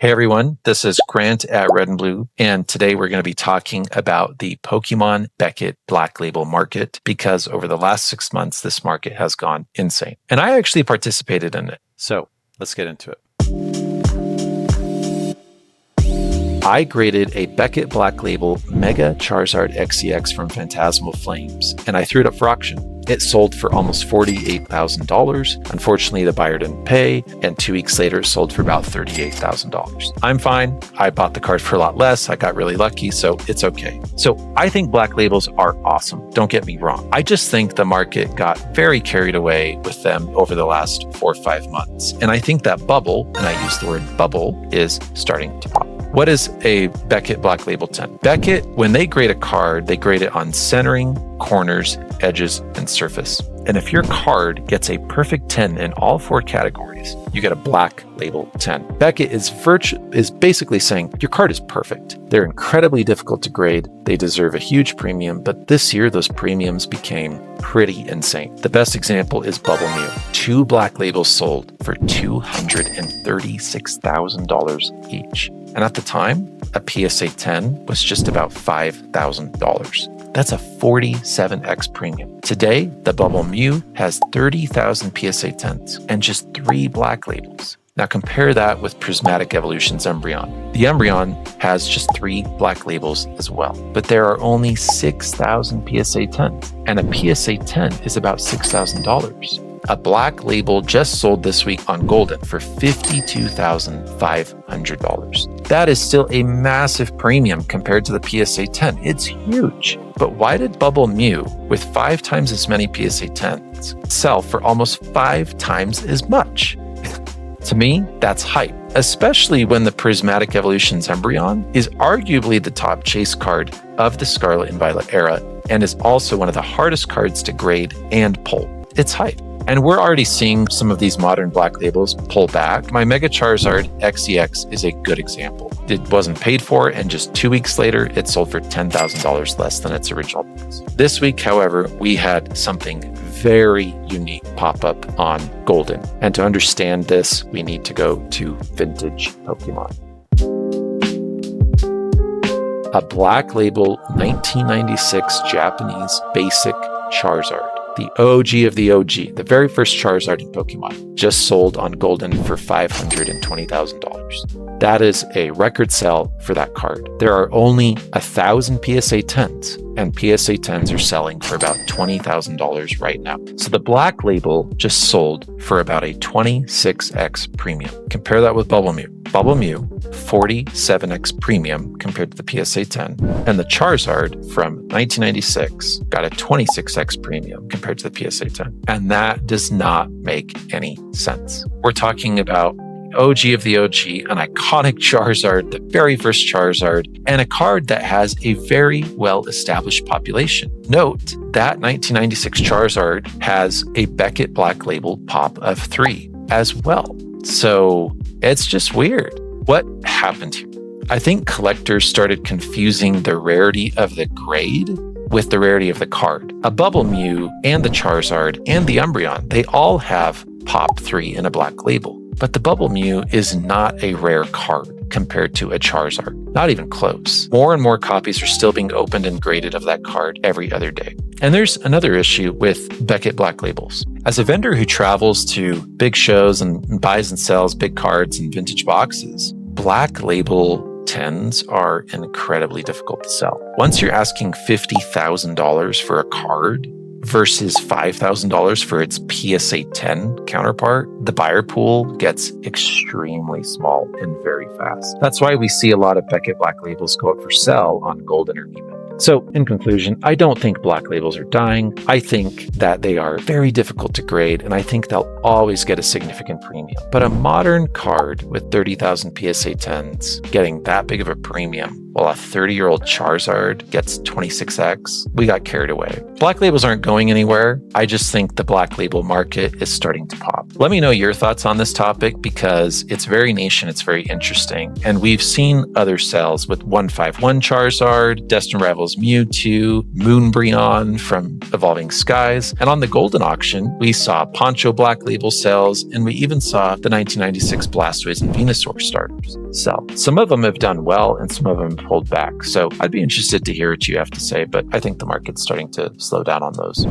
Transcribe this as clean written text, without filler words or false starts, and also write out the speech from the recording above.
Hey everyone, this is Grant at Red and Blue, and today we're going to be talking about the Pokémon Beckett Black Label market because over the last 6 months, this market has gone insane. And I actually participated in it. So let's get into it. I graded a Beckett Black Label Mega Charizard XEX from Phantasmal Flames, and I threw it up for auction. It sold for almost $48,000. Unfortunately, the buyer didn't pay, and 2 weeks later, it sold for about $38,000. I'm fine. I bought the card for a lot less. I got really lucky, so it's okay. So I think Black Labels are awesome. Don't get me wrong. I just think the market got very carried away with them over the last 4 or 5 months. And I think that bubble, and I use the word bubble, is starting to pop. What is a Beckett Black Label 10? Beckett, when they grade a card, they grade it on centering, corners, edges, and surface. And if your card gets a perfect 10 in all 4 categories, you get a Black Label 10. Beckett is basically saying your card is perfect. They're incredibly difficult to grade. They deserve a huge premium, but this year those premiums became pretty insane. The best example is Bubble Mew. 2 Black Labels sold for $236,000 each. And at the time, a PSA 10 was just about $5,000. That's a 47x premium. Today, the Bubble Mew has 30,000 PSA 10s and just 3 Black Labels. Now compare that with Prismatic Evolution's Umbreon. The Umbreon has just 3 Black Labels as well, but there are only 6,000 PSA 10s, and a PSA 10 is about $6,000. A Black Label just sold this week on Golden for $52,500. That is still a massive premium compared to the PSA 10. It's huge. But why did Bubble Mew, with 5 times as many PSA 10s, sell for almost 5 times as much? To me, that's hype, especially when the Prismatic Evolution's Umbreon is arguably the top chase card of the Scarlet and Violet era and is also one of the hardest cards to grade and pull. It's hype. And we're already seeing some of these modern Black Labels pull back. My Mega Charizard XEX is a good example. It wasn't paid for, and just 2 weeks later, it sold for $10,000 less than its original price. This week, however, we had something very unique pop up on Golden. And to understand this, we need to go to vintage Pokemon. A Black Label 1996 Japanese basic Charizard. The OG of the OG, the very first Charizard in Pokemon, just sold on Golden for $520,000. That is a record sell for that card. There are only 1,000 PSA 10s, and PSA 10s are selling for about $20,000 right now. So the Black Label just sold for about a 26x premium. Compare that with Bubble Mew. Bubble Mew, 47x premium compared to the PSA 10, and the Charizard from 1996 got a 26x premium compared to the PSA 10. And that does not make any sense. We're talking about OG of the OG, an iconic Charizard, the very first Charizard, and a card that has a very well-established population. Note that 1996 Charizard has a Beckett Black Label pop of 3 as well. So it's just weird. What happened here? I think collectors started confusing the rarity of the grade with the rarity of the card. A Bubble Mew and the Charizard and the Umbreon, they all have pop 3 in a Black Label. But the Bubble Mew is not a rare card compared to a Charizard. Not even close. More and more copies are still being opened and graded of that card every other day. And there's another issue with Beckett Black Labels. As a vendor who travels to big shows and buys and sells big cards in vintage boxes, Black Label 10s are incredibly difficult to sell. Once you're asking $50,000 for a card versus $5,000 for its PSA 10 counterpart, the buyer pool gets extremely small and very fast. That's why we see a lot of Beckett Black Labels go up for sale on Golden or eBay. So in conclusion, I don't think Black Labels are dying. I think that they are very difficult to grade, and I think they'll always get a significant premium. But a modern card with 30,000 PSA 10s getting that big of a premium, while a 30-year-old Charizard gets 26x, we got carried away. Black Labels aren't going anywhere. I just think the Black Label market is starting to pop. Let me know your thoughts on this topic because it's very niche and it's very interesting. And we've seen other sales with 151 Charizard, Destined Rivals Mewtwo, Moonbreon from Evolving Skies. And on the Golden auction, we saw Poncho Black Label sales, and we even saw the 1996 Blastoise and Venusaur starters. sell. Some of them have done well and some of them have pulled back. So I'd be interested to hear what you have to say, but I think the market's starting to slow down on those.